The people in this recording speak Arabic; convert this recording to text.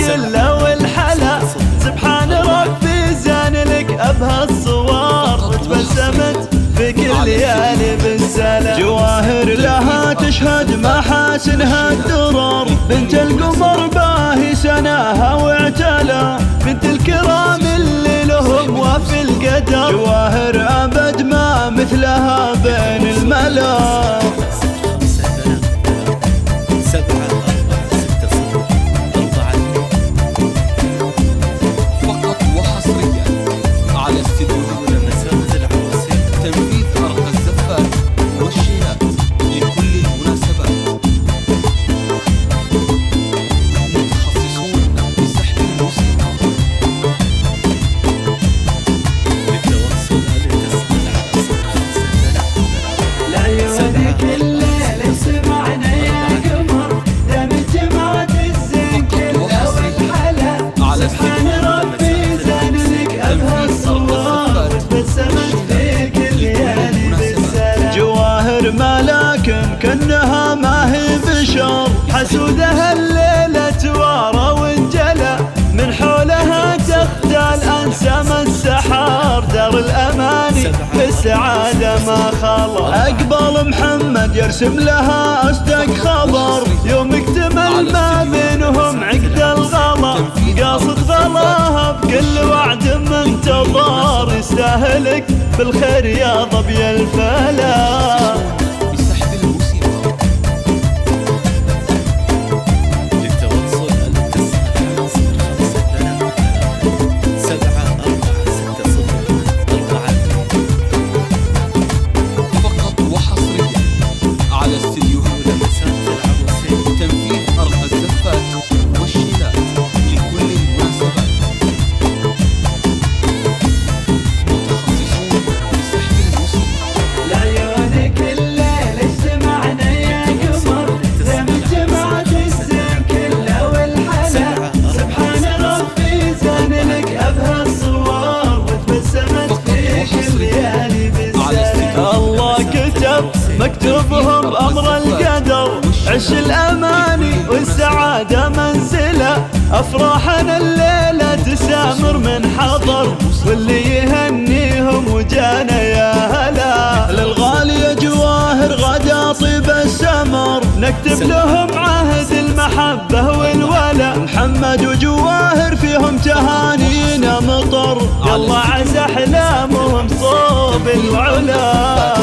كله والحلا. سبحان ربي زان لك أبهى الصور، تبسمت في كل ليالي بالسلام. جواهر لها تشهد محاسنها الدرر، بنت القمر باهي سناها واعتلى، بنت الكرام اللي لهم وفي القدر. جواهر أبد ما مثلها بين الملا. لكن كأنها ما هي بشر، حسودها الليلة توارى وانجلى، من حولها تختال أنسام السحار. دار الأماني بالسعادة ما خلى، أقبل محمد يرسم لها أصدق خبر، يوم اكتمل ما بينهم عقد الغلا، قاصد غلاها بكل وعد منتظر، يستاهلك بالخير يا ظبي الفلا. مكتوبهم أمر القدر، عش الأماني والسعادة منزلة، أفراحنا الليلة تسامر من حضر، واللي يهنيهم وجانا يا هلا. للغالية جواهر غدا طيب السمر، نكتب لهم عهد المحبة والولا، محمد وجواهر فيهم تهانينا مطر، يلا عسى أحلامهم صوب العلا.